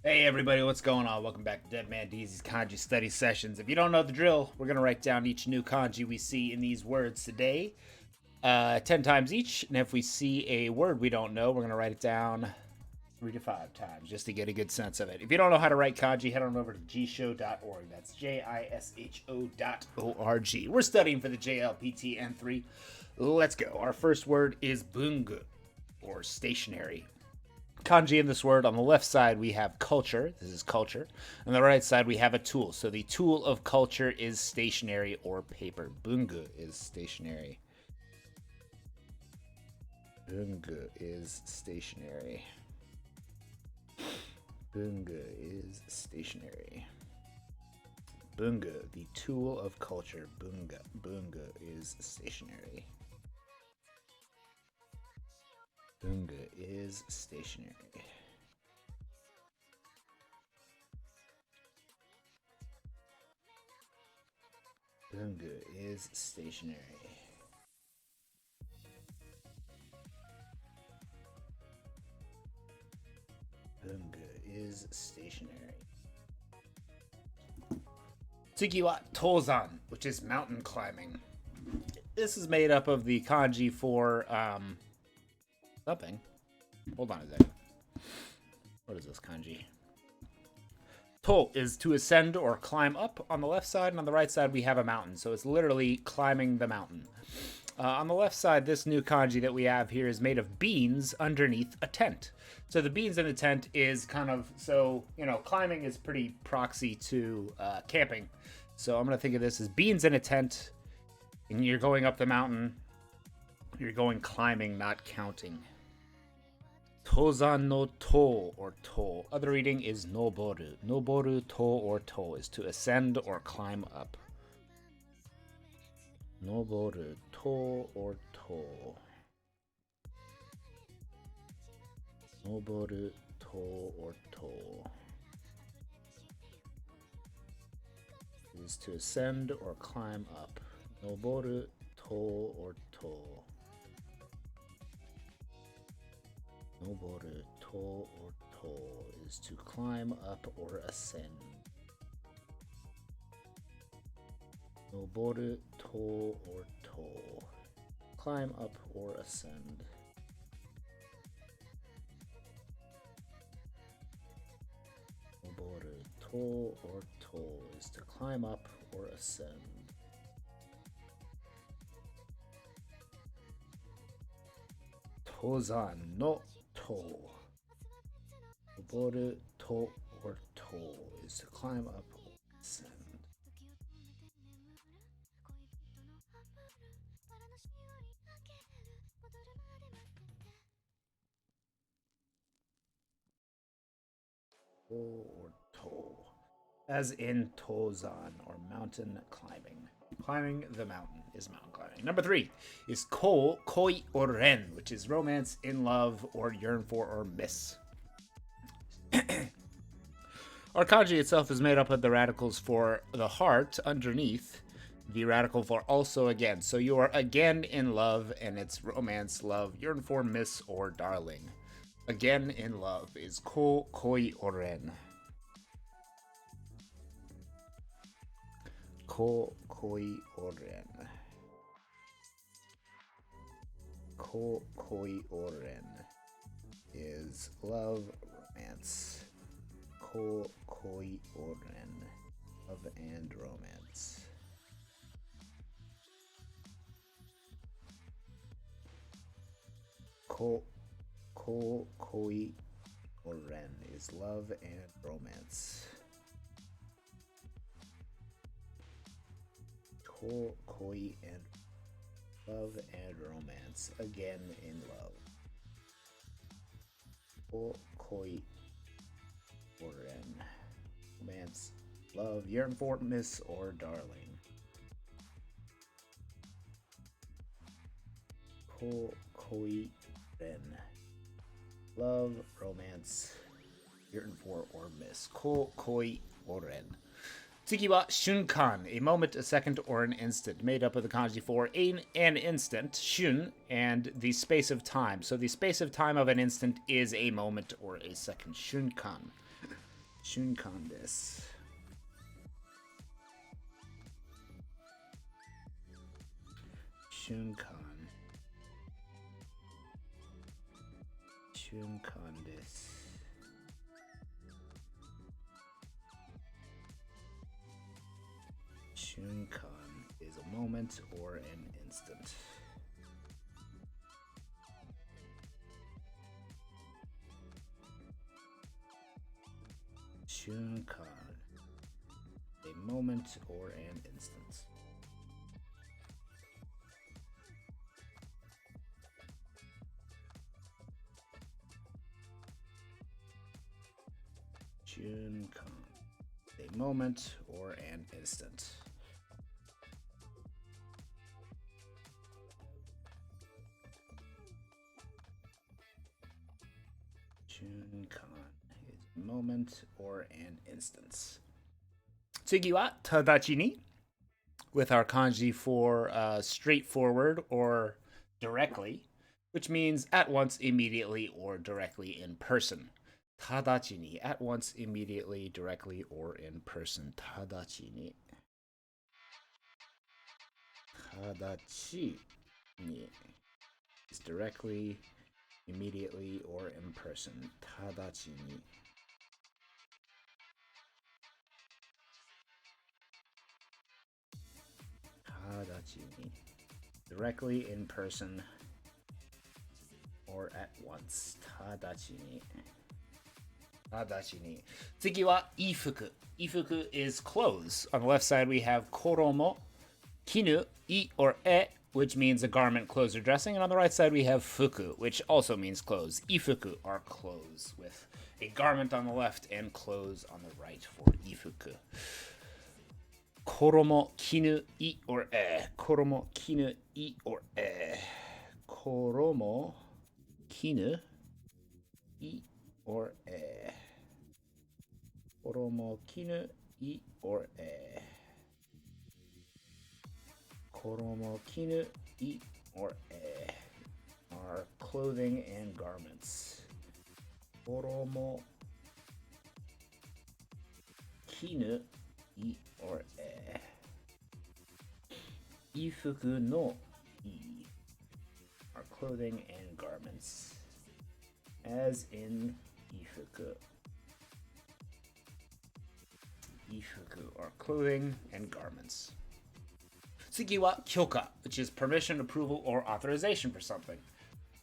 Hey everybody, what's going on? Welcome back to Dead Man Deezy's Kanji Study Sessions. If you don't know the drill, we're going to write down each new kanji we see in these words today, 10 times each. And if we see a word we don't know, we're going to write it down 3 to 5 times just to get a good sense of it. If you don't know how to write kanji, head on over to jisho.org. That's JISHO.org. We're studying for the JLPT N3. Let's go. Our first word is bungu, or stationary. Kanji in this word, on the left side we have culture. This is culture. On the right side we have a tool. So the tool of culture is stationery or paper. Bungu is stationary. Bungu is stationary. Bungu is stationary. Bungu, the tool of culture. Bungu is stationary. Bungu is stationary. Bungu is stationary. Bungu is stationary. Tsugi wa Tozan, which is mountain climbing. This is made up of the kanji for something. Hold on a second. What is this kanji? To is to ascend or climb up on the left side, and on the right side we have a mountain. So it's literally climbing the mountain. On the left side, this new kanji that we have here is made of beans underneath a tent. So the beans in the tent is kind of, so, climbing is pretty proxy to camping. So I'm going to think of this as beans in a tent, and you're going up the mountain. You're going climbing, not counting. Tozan no to, or to. Other reading is noboru. Noboru to or to is to ascend or climb up. Noboru to or to. Noboru to or to is to ascend or climb up. Noboru to or to. Noboru to or to is to climb up or ascend. Noboru to or to. Climb up or ascend. Noboru to or to is to climb up or ascend. Tozan no to. Noboru to or to is to climb up or ascend. Or to, as in Tozan, or mountain climbing. Climbing the mountain is mountain climbing. Number 3 is koi or ren, which is romance, in love, or yearn for, or miss. Our kanji itself is made up of the radicals for the heart underneath, the radical for also again. So you are again in love, and it's romance, love, yearn for, miss, or darling. Again in love is koi or ren. Koi or ren. Koi or ren is love, romance. Koi or ren, love and romance. Koi or ren is love and romance. Koi and love and romance. Again in love. Koi or ren. Romance, love, yearn for, miss, or darling. Koi ren. Love, romance, yearn for, or miss. Koi or ren. Tsugi wa shunkan, a moment, a second, or an instant, made up of the kanji for an instant, shun, and the space of time. So the space of time of an instant is a moment or a second, shunkan. Shunkan desu. Shunkan. Shunkan desu. Shunkan is a moment or an instant. Shunkan, a moment or an instant. Shunkan, a moment or an instant. Shunkan is a moment or an instance. 次は直ちに with our kanji for straightforward or directly, which means at once, immediately, or directly in person. Tadachi ni, at once, immediately, directly, or in person. Tadachi ni. Tadachi ni is directly, immediately, or in person. Tadachi ni. Tadachi ni. Directly, in person, or at once. Tadachi ni. Tadachi ni. 次は衣服. 衣服 is clothes. On the left side we have koromo, kinu, I or e, which means a garment, clothes, or dressing. And on the right side we have fuku, which also means clothes. Ifuku are clothes, with a garment on the left and clothes on the right for ifuku. Koromo, kinu, I or e. Koromo, kinu, I or e. Koromo, kinu, I or e. Koromo, kinu, I or e. Koromo, kinu, I or e are clothing and garments. Koromo, kinu, I or e. Ifuku no I are clothing and garments, as in ifuku. Ifuku are clothing and garments. 次は許可, which is permission, approval, or authorization for something.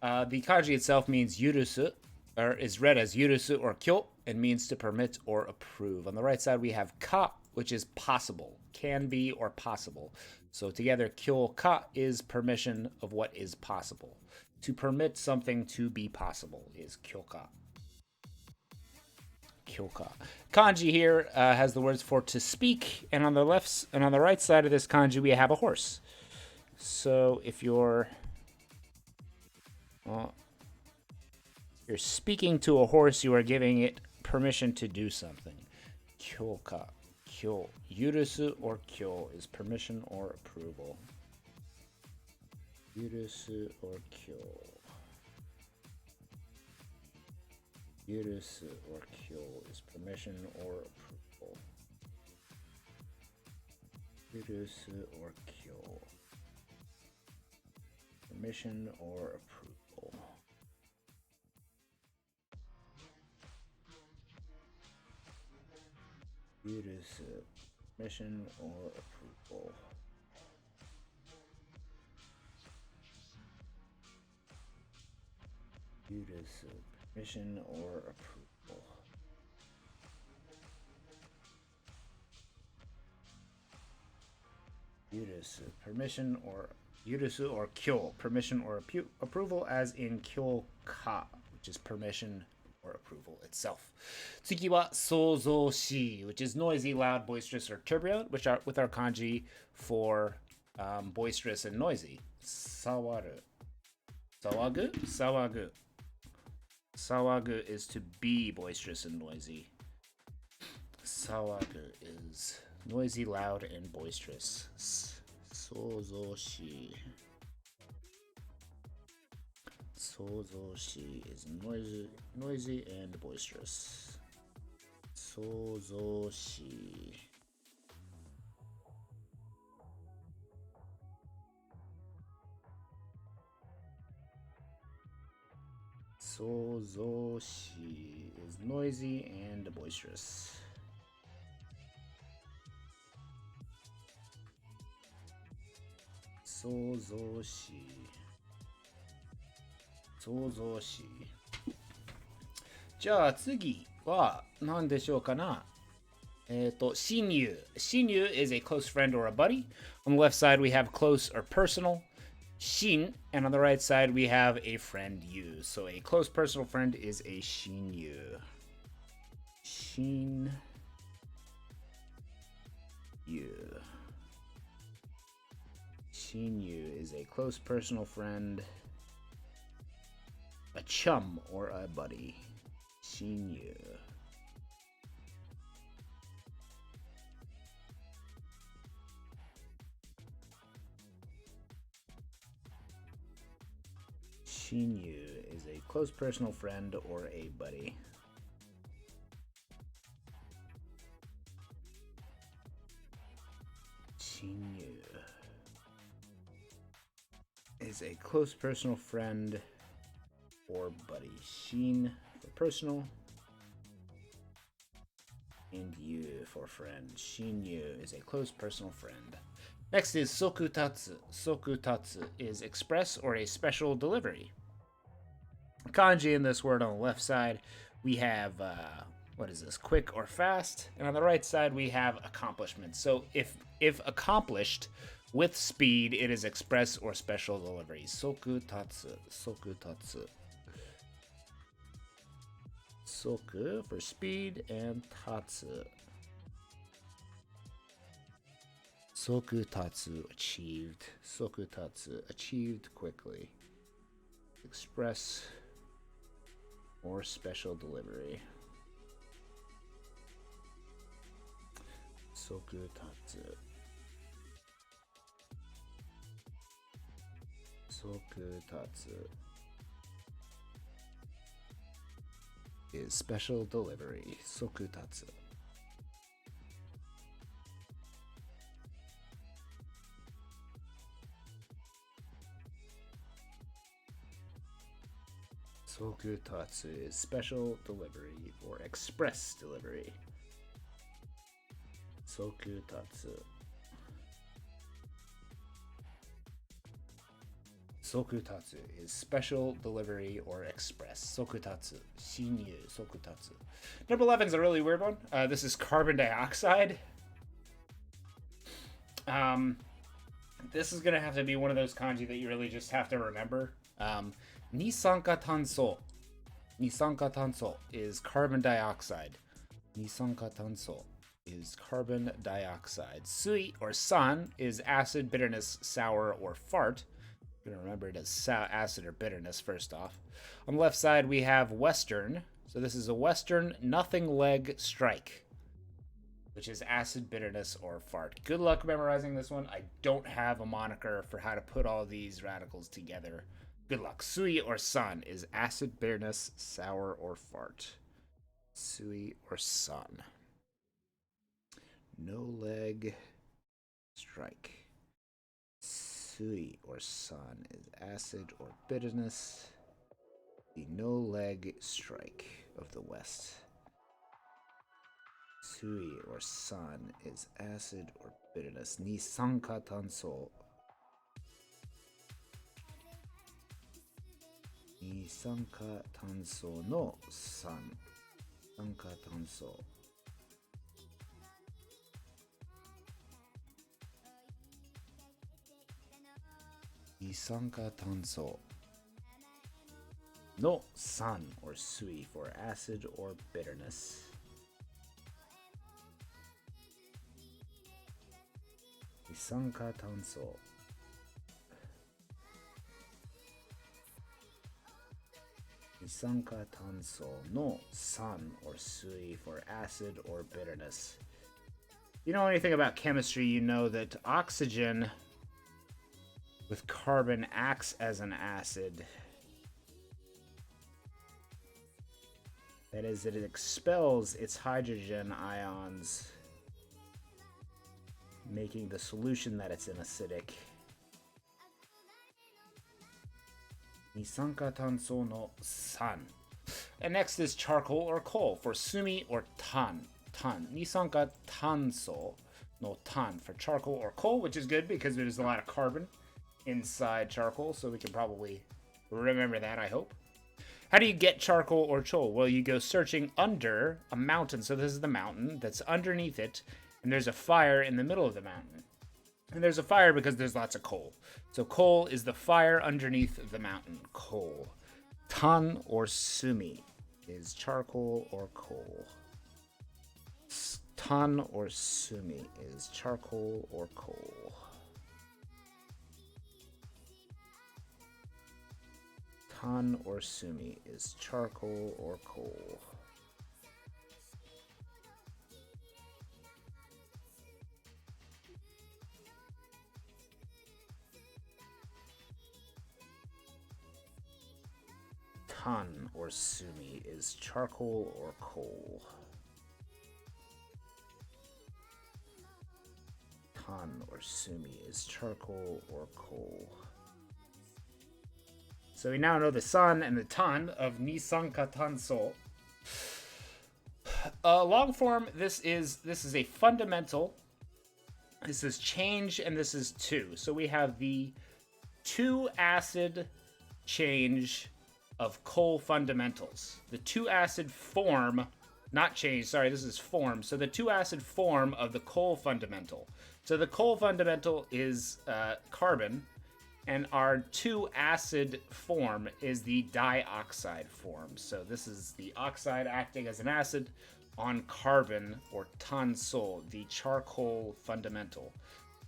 The kanji itself means yurusu, or is read as yurusu or kyo, and means to permit or approve. On the right side we have ka, which is possible, can be, or possible. So together, kyo ka is permission of what is possible. To permit something to be possible is kyoka. Kyoka. Kanji here has the words for to speak, and on the left and on the right side of this kanji we have a horse. So if you're speaking to a horse, you are giving it permission to do something. Kyoka. Kyo. Yurusu or kyo is permission or approval. Yurusu or kyo. Yurusu or kyo is permission or approval. Yurusu or kyo. Permission or approval. Yurusu. Permission or approval. Yurusu. Permission or approval. Yurusu. Permission or yurusu or kyo. Permission or approval, as in kyo-ka, which is permission or approval itself. 次は想像し, which is noisy, loud, boisterous, or turbulent, which are with our kanji for boisterous and noisy. Sawaru. Sawagu? Sawagu. Sawagu is to be boisterous and noisy. Sawagu is noisy, loud, and boisterous. Sozoshi. Sozoshi is noisy and boisterous. 想像し。想像し is noisy and boisterous. 想像し。想像し。じゃあ次は何でしょうかな。親友. 親友 is a close friend or a buddy. On the left side, we have close or personal. 親, and on the right side, we have a friend you. So a close personal friend is a 親友. 親友. 親友 is a close personal friend, a chum or a buddy. 親友. 親友 is a close personal friend or a buddy. 親友 is a close personal friend or buddy. 親 for personal and you for friend. 親友 is a close personal friend. Next is sokutatsu. Sokutatsu is express or a special delivery. Kanji in this word on the left side, we have, what is this, quick or fast? And on the right side, we have accomplishment. So if accomplished with speed, it is express or special delivery. Sokutatsu, sokutatsu. Soku for speed and tatsu. Sokutatsu, achieved. Sokutatsu, achieved quickly. Express or special delivery. Sokutatsu. Sokutatsu is special delivery. Sokutatsu. Sokutatsu is special delivery or express delivery. Sokutatsu. Sokutatsu is special delivery or express. Sokutatsu. Shinyu. Sokutatsu. Number 11 is a really weird one. This is carbon dioxide. This is going to have to be one of those kanji that you really just have to remember. Nisankatanso. Nisankatanso is carbon dioxide. Nisankatanso is carbon dioxide. Sui or san is acid, bitterness, sour, or fart. You're going to remember it as acid or bitterness first off. On the left side, we have western. So this is a western nothing leg strike, which is acid, bitterness, or fart. Good luck memorizing this one. I don't have a moniker for how to put all these radicals together. Good luck. Sui or san is acid, bitterness, sour, or fart. Sui or san. No leg strike. Sui or san is acid or bitterness. The no leg strike of the West. Sui or san is acid or bitterness. Nisankatanso. Nisankatanso no san. Nisankatanso. Nisankatanso no san or sui for acid or bitterness. Nisankatanso. Nisankatanso no san or sui for acid or bitterness. If you know anything about chemistry, you know that oxygen with carbon acts as an acid. That is, it expels its hydrogen ions, making the solution that it's in acidic. Nisankatanso no san. And next is charcoal or coal for sumi or tan. Nisankatanso no tan for charcoal or coal, which is good because there's a lot of carbon inside charcoal, so we can probably remember that, I hope. How do you get charcoal or coal? Well, you go searching under a mountain. So this is the mountain that's underneath it, and there's a fire in the middle of the mountain. And there's a fire because there's lots of coal. So coal is the fire underneath the mountain. Coal. Tan or sumi is charcoal or coal. Tan or sumi is charcoal or coal. Tan or sumi is charcoal or coal. Tan or sumi is charcoal or coal. Tan or sumi is charcoal or coal. So we now know the san and the tan of Nisankatanso. Long form, this is a fundamental. This is change, and this is 2. So we have the 2-acid change of coal fundamentals. The 2-acid form, not change, sorry, this is form. So the 2-acid form of the coal fundamental. So the coal fundamental is carbon, and our 2-acid form is the dioxide form. So this is the oxide acting as an acid on carbon, or tanso, the charcoal fundamental.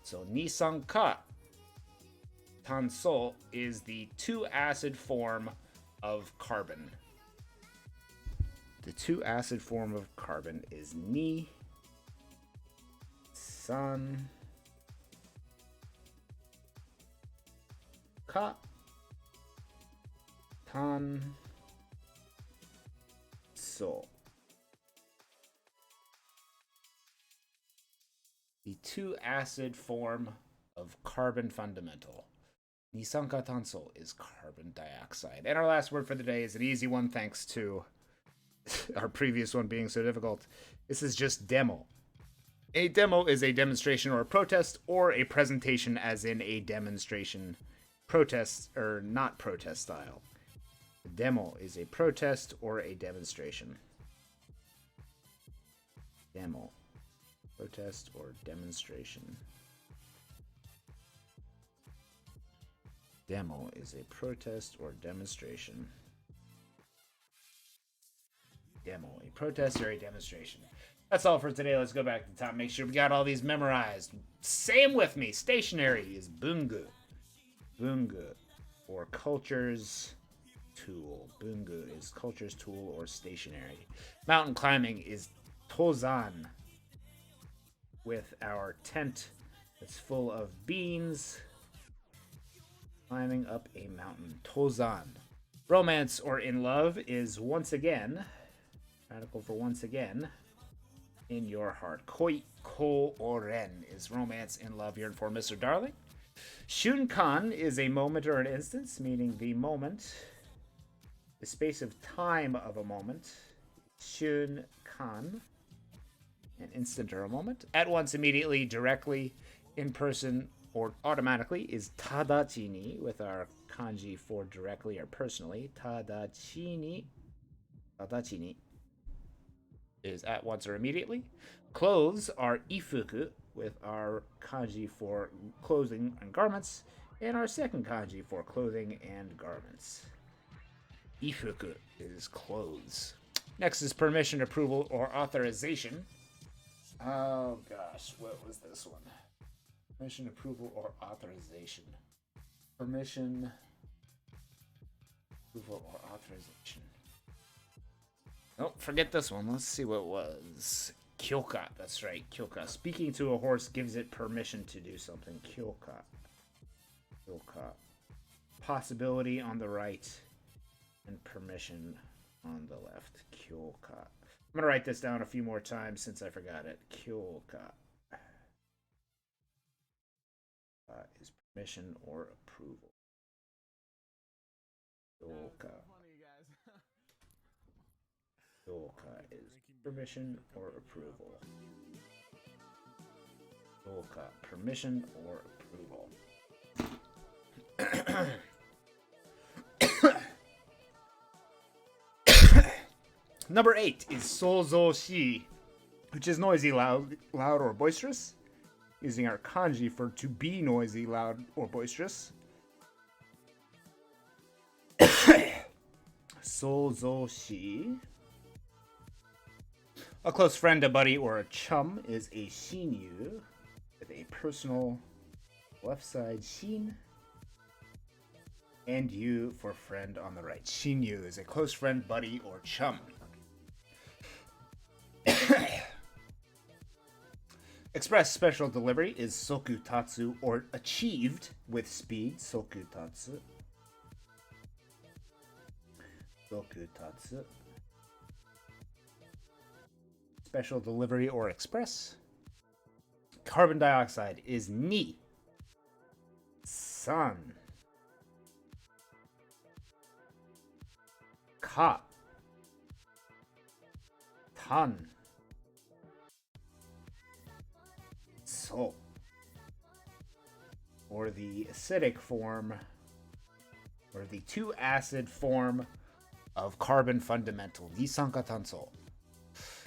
So nisanka tanso is the 2-acid form of carbon. The 2-acid form of carbon is ni san ka tan so. The 2-acid form of carbon fundamental. Nisankatanso is carbon dioxide. And our last word for the day is an easy one, thanks to our previous one being so difficult. This is just demo. A demo is a demonstration or a protest, or a presentation as in a demonstration, protest or not protest style. A demo is a protest or a demonstration. Demo, protest or demonstration. Demo is a protest or demonstration. Demo, a protest or a demonstration. That's all for today. Let's go back to the top. Make sure we got all these memorized. Say them with me. Stationary is bungu. Bungu, or culture's tool. Bungu is culture's tool or stationary. Mountain climbing is tozan, with our tent that's full of beans. Climbing up a mountain. Tozan. Romance or in love is once again. Radical for once again. In your heart. Koi ko oren is romance in love yearn for Mr. Darling. Shunkan is a moment or an instance, meaning the moment, the space of time of a moment. Shunkan, an instant or a moment. At once, immediately, directly, in person, or automatically is tadachini, with our kanji for directly or personally. Tadachini is at once or immediately. Clothes are ifuku, with our kanji for clothing and garments, and our second kanji for clothing and garments. Ifuku is clothes. Next is permission, approval, or authorization. Oh gosh, what was this one? Permission, approval, or authorization. Permission, approval, or authorization. Oh, forget this one. Let's see what it was. Kyoka, that's right, kyoka. Speaking to a horse gives it permission to do something. Kyoka. Kyoka. Possibility on the right and permission on the left. Kyoka. Kyoka. I'm going to write this down a few more times since I forgot it. Kyoka. Is permission or approval. Kyoka. Kyoka is permission or approval. Kyoka, permission or approval. Number 8 is sozo-shi, which is noisy, loud, or boisterous. Using our kanji for to be noisy, loud, or boisterous. Sozo-shi. A close friend, a buddy, or a chum is a shinyu with a personal left side shin and yu for friend on the right. Shinyu is a close friend, buddy, or chum. Express special delivery is sokutatsu, or achieved with speed. Sokutatsu. Sokutatsu. Special delivery or express. Carbon dioxide is ni. San. Ka. Tan. So. Or the acidic form, or the 2-acid form of carbon fundamental. Nisankatanso.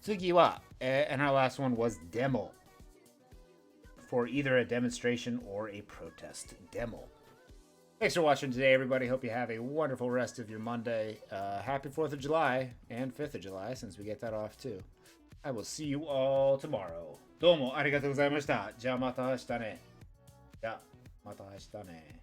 Tsugi wa, and our last one was demo. For either a demonstration or a protest. Demo. Thanks for watching today, everybody. Hope you have a wonderful rest of your Monday. Happy 4th of July and 5th of July, since we get that off too. I will see you all tomorrow. どうもありがとうございました。じゃあまた明日ね。じゃあまた明日ね。